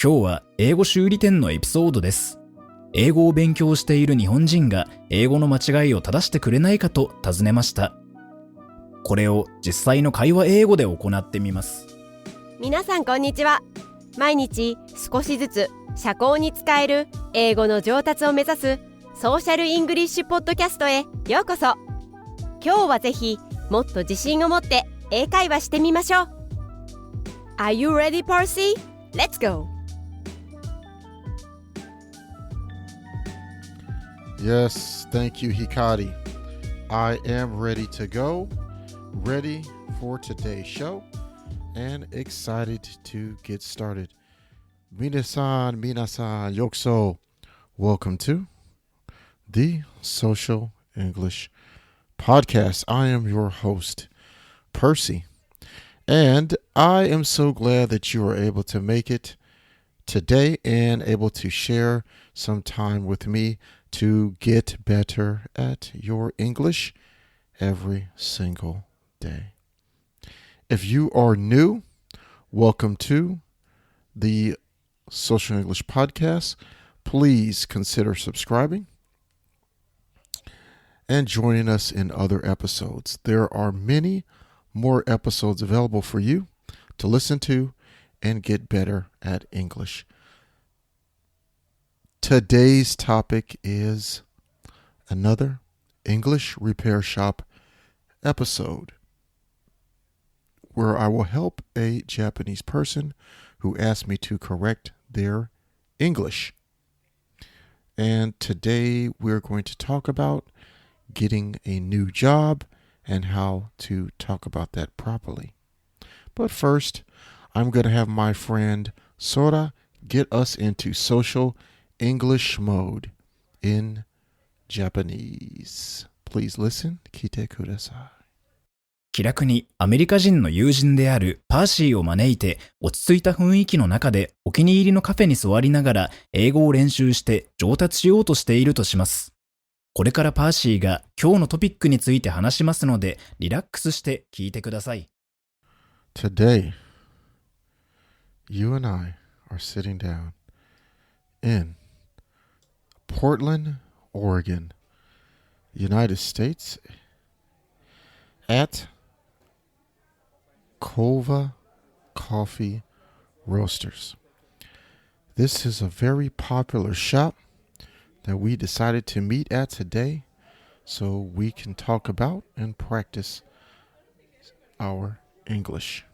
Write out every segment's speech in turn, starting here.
今日は英語修理店のエピソードです。英語を勉強している日本人が英語の間違いを正してくれないかと尋ねました。これを実際の会話英語で行ってみます。皆さんこんにちは。毎日少しずつ社交に使える英語の上達を目指すソーシャルイングリッシュポッドキャストへようこそ。今日はぜひもっと自信を持って英会話してみましょう。 Are you ready, Percy? Let's go! Yes, thank you, Hikari. I am ready to go, ready for today's show, and excited to get started. Minasan, yokuso. Welcome to the Social English Podcast. I am your host, Percy, and I am so glad that you are able to make it today and able to share some time with me to get better at your English every single day. If you are new, welcome to the Social English Podcast. Please consider subscribing and joining us in other episodes. There are many more episodes available for you to listen to and get better at English. Today's topic is another English repair shop episode where I will help a Japanese person who asked me to correct their English. And today we're going to talk about getting a new job and how to talk about that properly. But first, I'm going to have my friend Sora get us into social English mode in Japanese. Please listen, 聞いてください。気楽にアメリカ人の友人であるパーシーを招いて落ち着いた雰囲気の中でお気に入りのカフェに座りながら英語を練習して上達しようとしているとします。これからパーシーが今日のトピックについて話しますのでリラックスして聞いてください。Today, you and I are sitting down in Portland, Oregon, United States, at Kova Coffee Roasters. This is a very popular shop that we decided to meet at today so we can talk about and practice our English.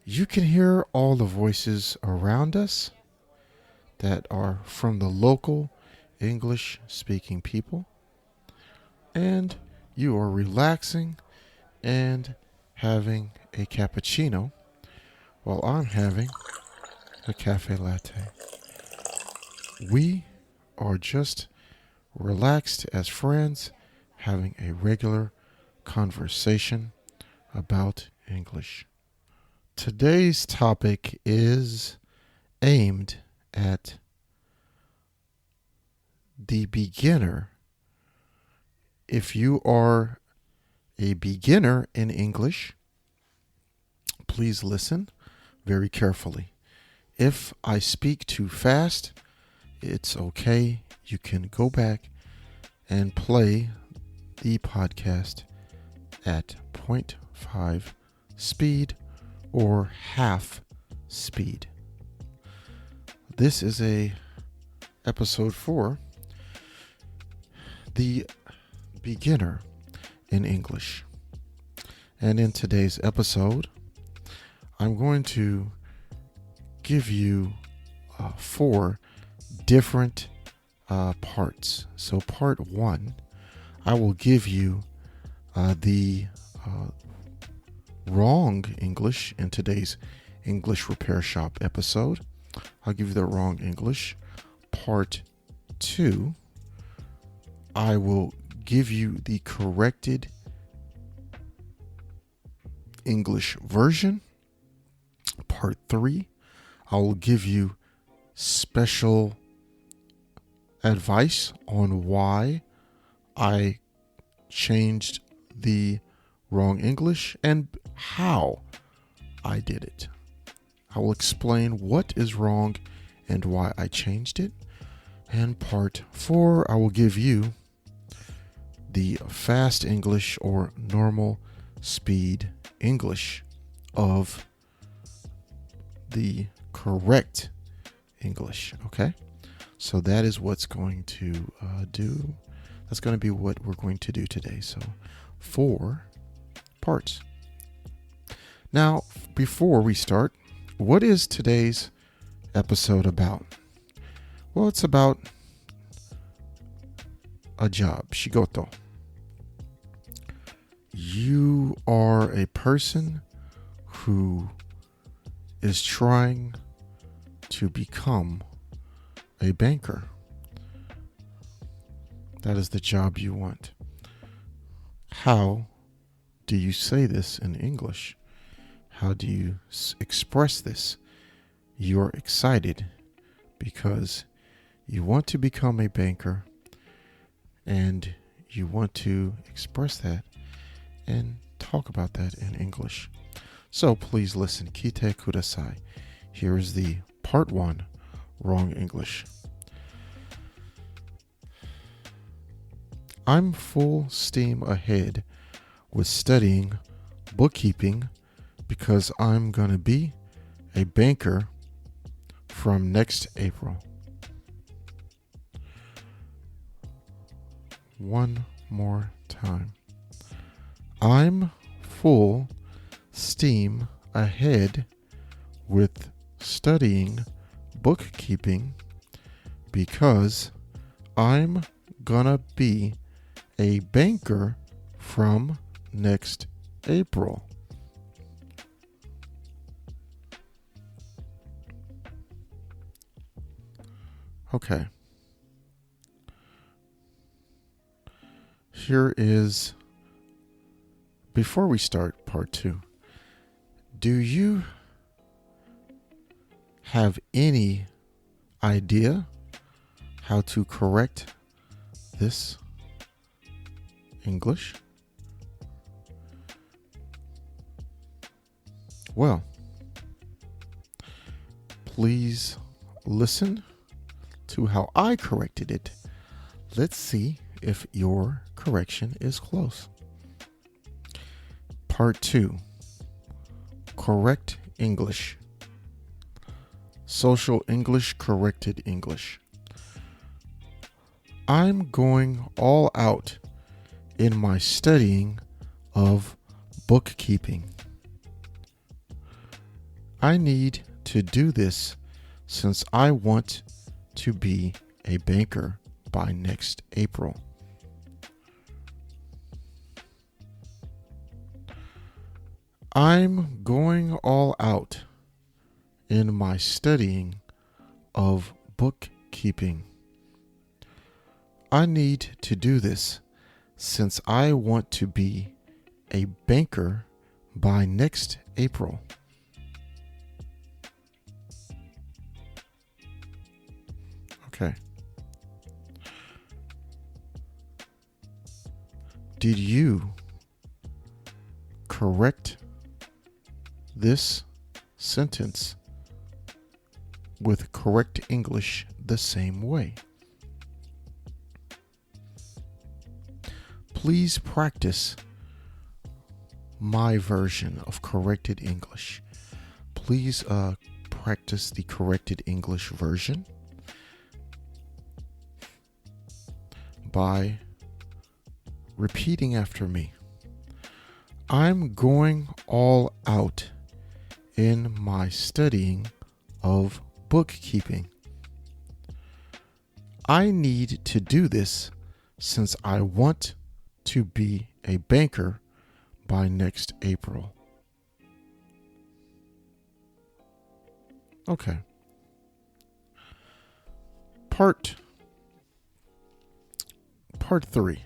You can hear all the voices around us that are from the local English-speaking people, and you are relaxing and having a cappuccino while I'm having a cafe latte. We are just relaxed as friends, having a regular conversation about English. Today's topic is aimed at the beginner. If you are a beginner in English, please listen very carefully. If I speak too fast, it's okay. You can go back and play the podcast at 0.5 speed or half speed. This is a episode for the beginner in English. And in today's episode, I'm going to give you 4 different parts. So part 1, I will give you the wrong English in today's English Repair Shop episode. I'll give you the wrong English. Part 2, I will give you the corrected English version. Part 3, I will give you special advice on why I changed the wrong English and how I did it. I will explain what is wrong and why I changed it. And part 4, I will give you the fast English or normal speed English of the correct English. Okay? So that is what's going to that's going to be what we're going to do today. So 4 parts. Now, before we start, what is today's episode about? Well, it's about a job, shigoto. You are a person who is trying to become a banker. That is the job you want. How do you say this in English? How do you express this? You're excited because you want to become a banker and you want to express that and talk about that in English. So please listen. Kite kudasai. Here is the part 1, wrong English. I'm full steam ahead with studying bookkeeping because I'm going to be a banker from next April. One more time. I'm full steam ahead with studying bookkeeping because I'm gonna be a banker from next April. Okay. Here is, before we start part 2, do you have any idea how to correct this English? Well, please listen to how I corrected it. Let's see if your correction is close. Part 2. Correct English. Social English, corrected English. I'm going all out in my studying of bookkeeping. I need to do this since I want to be a banker by next April. I'm going all out in my studying of bookkeeping. I need to do this since I want to be a banker by next April. Okay. Did you correct this sentence with correct English the same way? Please practice my version of corrected English. Please practice the corrected English version by repeating after me. I'm going all out in my studying of bookkeeping. I need to do this since I want to be a banker by next April. Okay. Part 3.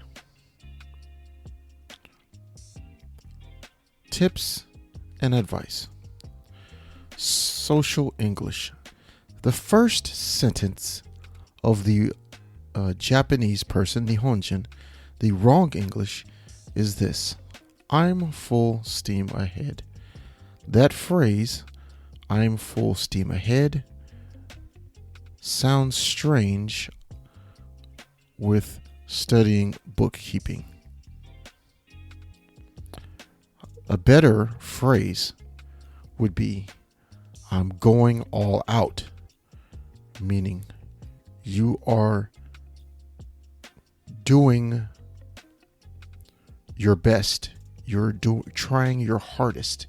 Tips and advice. Social English. The first sentence of the Japanese person, Nihonjin, the wrong English is this: I'm full steam ahead. That phrase, I'm full steam ahead sounds strange with studying bookkeeping. A better phrase would be, I'm going all out, meaning you are doing your best. You're trying your hardest.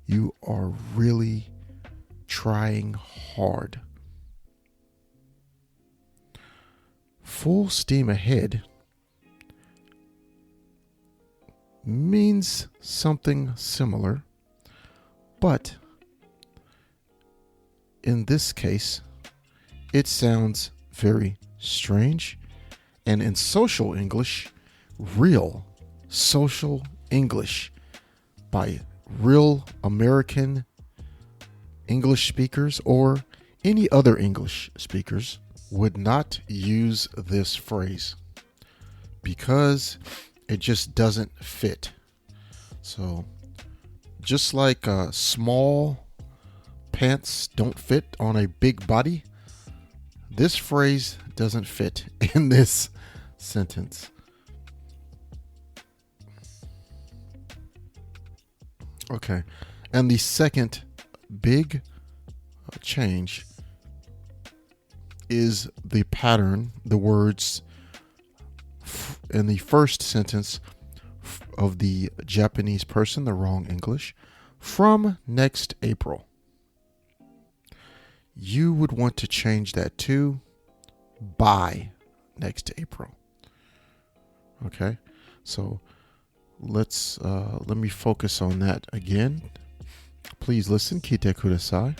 You are really trying hard. Full steam ahead means something similar, but in this case, it sounds very strange. And in social English, real social English by real American English speakers or any other English speakers would not use this phrase because it just doesn't fit. So just like small pants don't fit on a big body, this phrase doesn't fit in this sentence. Okay, and the second big change is the pattern, the words in the first sentence of the Japanese person, the wrong English, from next April. You would want to change that to by next April. Okay, so let me focus on that again. Please listen. Kite kudasai.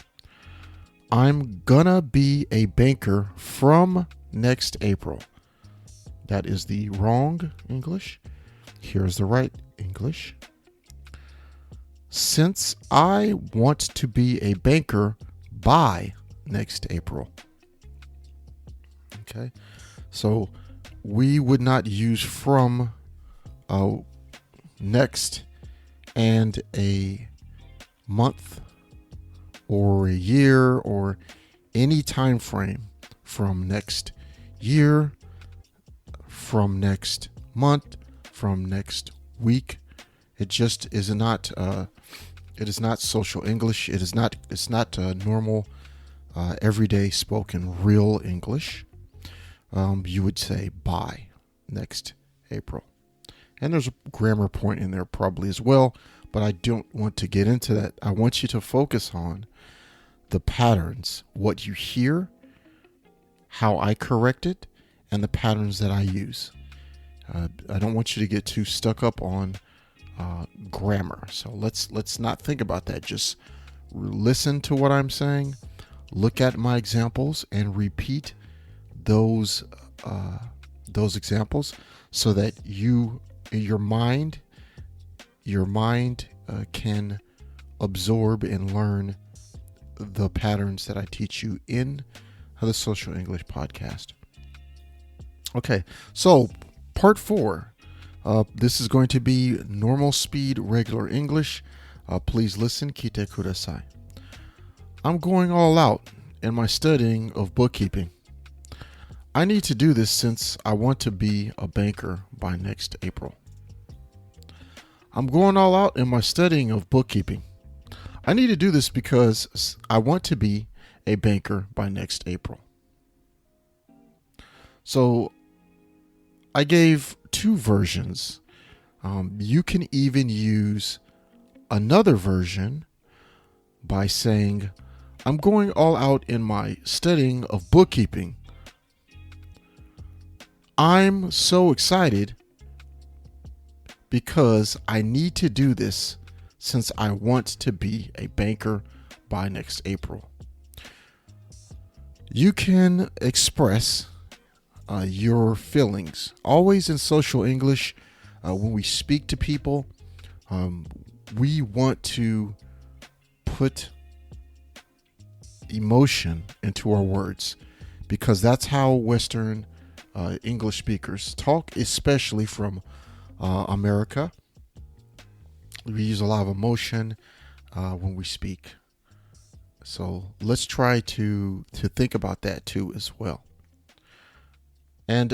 I'm gonna be a banker from next April. That is the wrong English. Here's the right English. Since I want to be a banker by next April. Okay, so we would not use from next and a month or a year or any time frame from next year, from next month, from next week. It just is not. It is not social English. It's not normal, everyday spoken real English. You would say by next April. And there's a grammar point in there probably as well, but I don't want to get into that. I want you to focus on the patterns, what you hear, how I correct it, and the patterns that I use. I don't want you to get too stuck up on grammar. So let's not think about that. Just listen to what I'm saying, look at my examples, and repeat those examples so that your mind can absorb and learn the patterns that I teach you in the Social English podcast. Okay, so part 4. This is going to be normal speed, regular English. Please listen. Kite kudasai. I'm going all out in my studying of bookkeeping. I need to do this since I want to be a banker by next April. I'm going all out in my studying of bookkeeping. I need to do this because I want to be a banker by next April. So I gave 2 versions. You can even use another version by saying, I'm going all out in my studying of bookkeeping. I'm so excited because I need to do this since I want to be a banker by next April. You can express your feelings. Always in social English, when we speak to people, we want to put emotion into our words because that's how Western English speakers talk, especially from America. We use a lot of emotion when we speak. So let's try to think about that too as well. And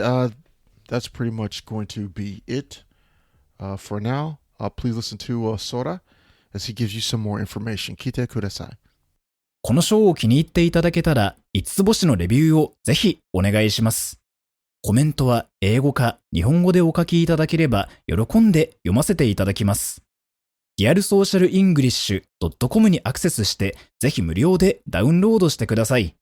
that's pretty much going to be it for now. Please listen to Sora as he gives you some more information. 聞いてください。このショーを気に入っていただけたら、5つ星のレビューをぜひお願いします。コメントは英語か日本語でお書きいただければ喜んで読ませていただきます。realsocialenglish.com にアクセスしてぜひ無料でダウンロードしてください。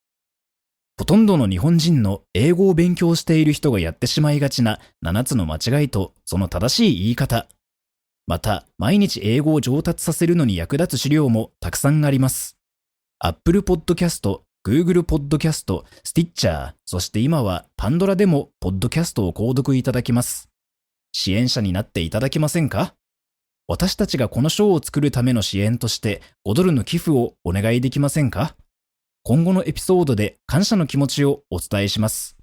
ほとんどの日本人の英語を勉強している人がやってしまいがちな7つの間違いとその正しい言い方。また、毎日英語を上達させるのに役立つ資料もたくさんあります。Apple Podcast、Google Podcast、Stitcher、そして今はパンドラでもポッドキャストを購読いただけます。支援者になっていただけませんか？私たちがこのショーを作るための支援として$5の寄付をお願いできませんか？今後のエピソードで感謝の気持ちをお伝えします。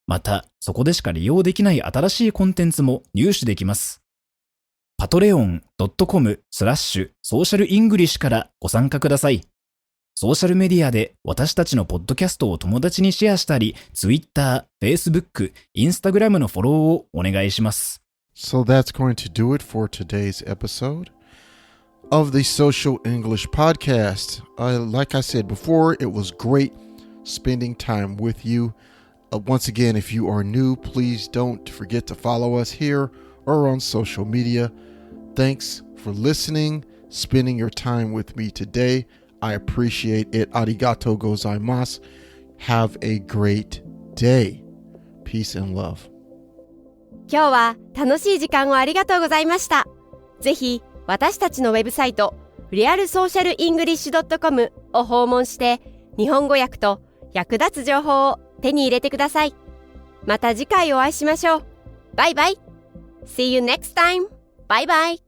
また、そこでしか利用できない新しいコンテンツも入手できます。patreon.com/socialenglish からご参加ください。ソーシャルメディアで私たちのポッドキャストを友達にシェアしたり、Twitter、Facebook、Instagram のフォローをお願いします。So that's going to do it for today's episode of the Social English Podcast. Like I said before, it was great spending time with you. Once again, if you are new, please don't forget to follow us here or on social media. Thanks for listening, spending your time with me today. I appreciate it. Arigatou gozaimasu. Have a great day. Peace and love. 今日は楽しい時間をありがとうございました。ぜひ私たちのウェブサイト realsocialenglish.com を訪問して日本語訳と役立つ情報を手に入れてください。また次回お会いしましょう。バイバイ。See you next time. Bye bye.